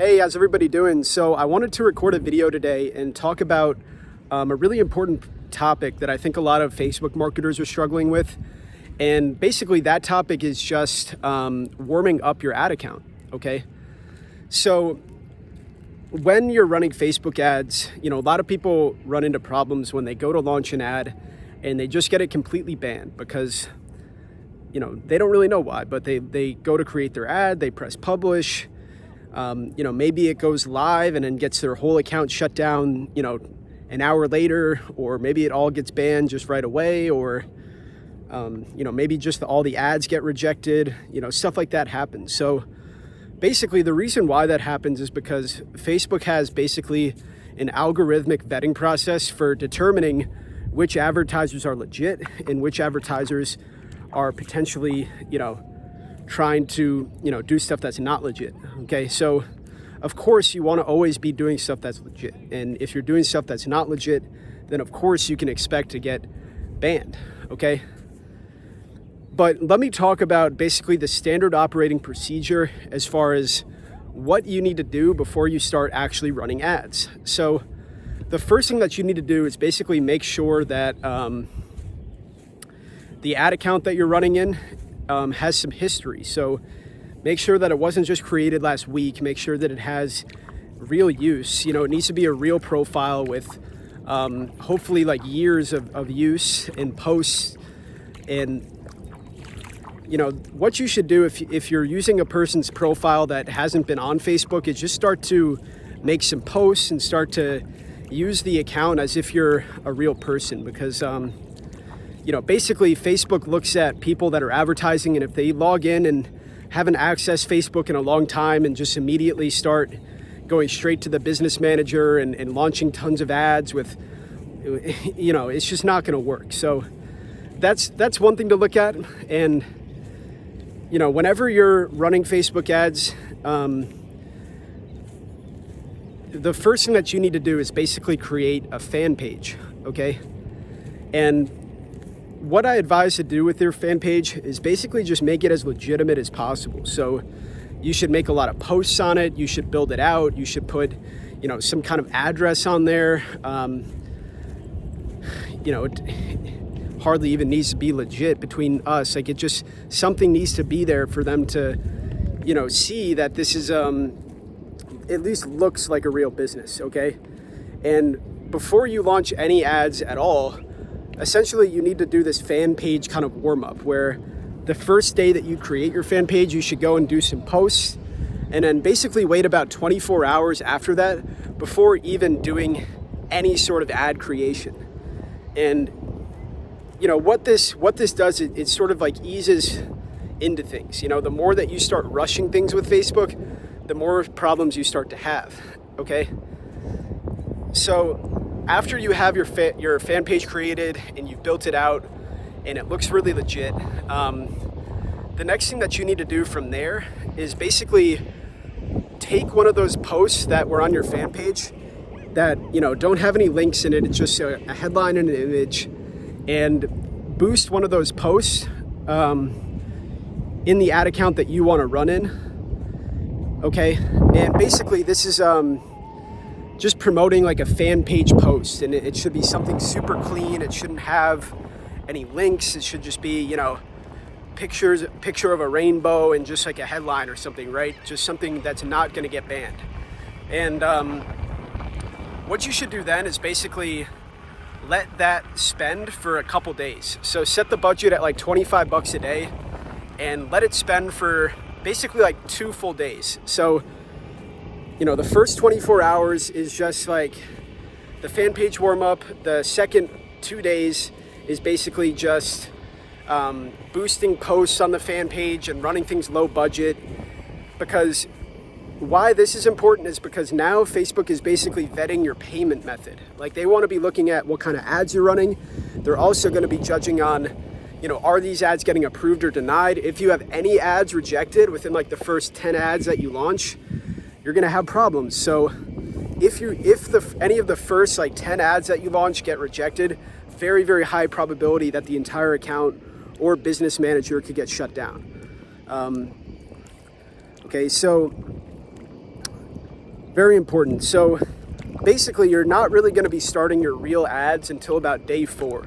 Hey, how's everybody doing? So I wanted to record a video today and talk about a really important topic that I think a lot of Facebook marketers are struggling with. And basically that topic is just warming up your ad account, okay? So when you're running Facebook ads, a lot of people run into problems when they go to launch an ad and they just get it completely banned because, they don't really know why, but they go to create their ad, they press publish. Maybe it goes live and then gets their whole account shut down, an hour later, or maybe it all gets banned just right away, or, maybe just all the ads get rejected, stuff like that happens. So basically the reason why that happens is because Facebook has basically an algorithmic vetting process for determining which advertisers are legit and which advertisers are potentially, trying to, do stuff that's not legit. Okay. So of course you want to always be doing stuff that's legit. And if you're doing stuff that's not legit, then of course you can expect to get banned. Okay. But let me talk about basically the standard operating procedure as far as what you need to do before you start actually running ads. So the first thing that you need to do is basically make sure that the ad account that you're running in has some history. So make sure that it wasn't just created last week. Make sure that it has real use. It needs to be a real profile with hopefully like years of use and posts. And what you should do if you're using a person's profile that hasn't been on Facebook is just start to make some posts and start to use the account as if you're a real person, because basically Facebook looks at people that are advertising, and if they log in and haven't accessed Facebook in a long time and just immediately start going straight to the business manager and launching tons of ads with, it's just not going to work. So that's one thing to look at. And, whenever you're running Facebook ads, the first thing that you need to do is basically create a fan page, okay? And what I advise to do with your fan page is basically just make it as legitimate as possible. So you should make a lot of posts on it. You should build it out. You should put, some kind of address on there. It hardly even needs to be legit between us. Like, something needs to be there for them to, see that this is, at least looks like a real business, okay? And before you launch any ads at all, essentially you need to do this fan page kind of warm up, where the first day that you create your fan page, you should go and do some posts, and then basically wait about 24 hours after that before even doing any sort of ad creation. And what this does, it sort of like eases into things. The more that you start rushing things with Facebook, the more problems you start to have, okay? So after you have your fan page created and you've built it out and it looks really legit, the next thing that you need to do from there is basically take one of those posts that were on your fan page that, don't have any links in it. It's just a headline and an image, and boost one of those posts in the ad account that you want to run in. Okay, and basically this is just promoting like a fan page post, and it should be something super clean. It shouldn't have any links. It should just be, picture of a rainbow and just like a headline or something, right? Just something that's not going to get banned. And what you should do then is basically let that spend for a couple days. So set the budget at like $25 a day and let it spend for basically like 2 full days. So, the first 24 hours is just like the fan page warm up. The second 2 days is basically just boosting posts on the fan page and running things low budget. Because why this is important is because now Facebook is basically vetting your payment method. Like, they want to be looking at what kind of ads you're running. They're also going to be judging on, are these ads getting approved or denied? If you have any ads rejected within like the first 10 ads that you launch, you're going to have problems. So if any of the first like 10 ads that you launch get rejected, very, very high probability that the entire account or business manager could get shut down. Okay, so Very important. So basically, you're not really going to be starting your real ads until about day 4.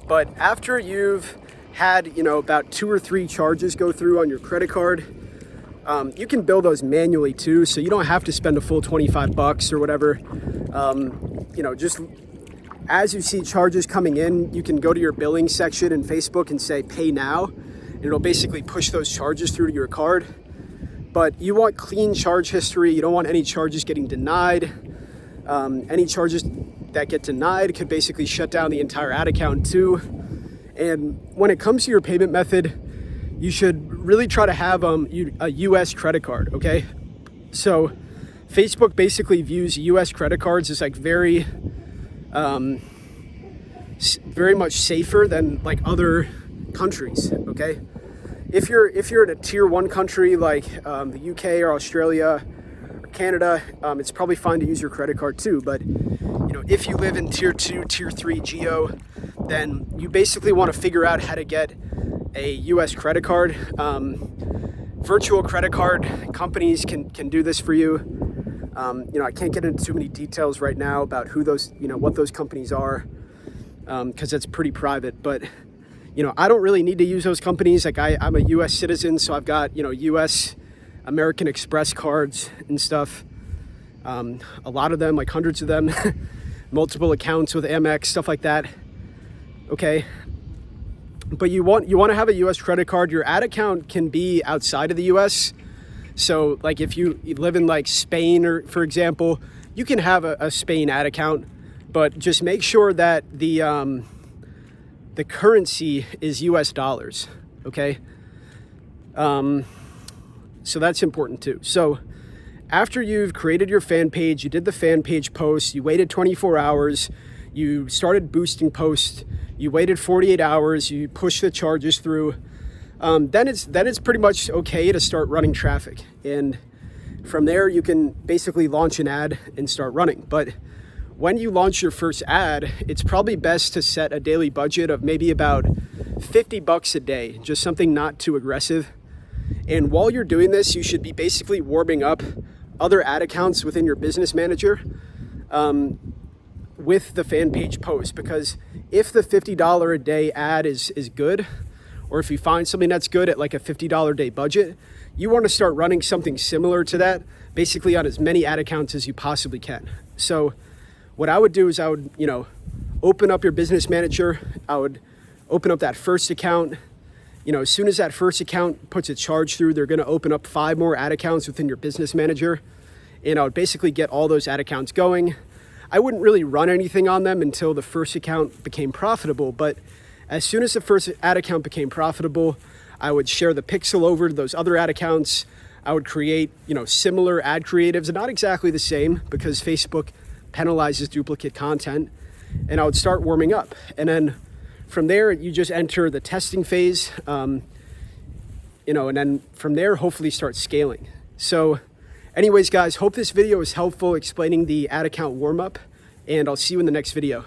But after you've had, about 2 or 3 charges go through on your credit card, you can bill those manually too, so you don't have to spend a full $25 or whatever. Just as you see charges coming in, you can go to your billing section in Facebook and say pay now, and it'll basically push those charges through to your card. But you want clean charge history. You don't want any charges getting denied. Any charges that get denied could basically shut down the entire ad account too. And when it comes to your payment method, you should really try to have a US credit card, okay? So Facebook basically views US credit cards as like very much safer than like other countries, okay? If you're in a tier 1 country like the UK or Australia or Canada, it's probably fine to use your credit card too. But if you live in tier 2, tier 3 geo, then you basically want to figure out how to get a US credit card. Virtual credit card companies can do this for you. I can't get into too many details right now about who those, what those companies are, because it's pretty private. But I don't really need to use those companies. Like I'm a US citizen, so I've got US American Express cards and stuff. A lot of them, like hundreds of them, multiple accounts with Amex, stuff like that. Okay. But you want to have a US credit card. Your ad account can be outside of the US. So like if you live in like Spain, or for example, you can have a Spain ad account, but just make sure that the currency is US dollars. Okay. So that's important too. So after you've created your fan page, you did the fan page post, you waited 24 hours, you started boosting posts, you waited 48 hours, you push the charges through, then it's pretty much okay to start running traffic. And from there, you can basically launch an ad and start running. But when you launch your first ad, it's probably best to set a daily budget of maybe about $50 a day, just something not too aggressive. And while you're doing this, you should be basically warming up other ad accounts within your business manager with the fan page post, because if the $50 a day ad is good, or if you find something that's good at like a $50 a day budget, you want to start running something similar to that, basically on as many ad accounts as you possibly can. So what I would do is I would, open up your business manager. I would open up that first account. As soon as that first account puts a charge through, they're going to open up 5 more ad accounts within your business manager. And I would basically get all those ad accounts going. I wouldn't really run anything on them until the first account became profitable. But as soon as the first ad account became profitable, I would share the pixel over to those other ad accounts. I would create, similar ad creatives, not exactly the same because Facebook penalizes duplicate content. And I would start warming up. And then from there, you just enter the testing phase, and then from there, hopefully start scaling. So anyways, guys, hope this video was helpful explaining the ad account warm up, and I'll see you in the next video.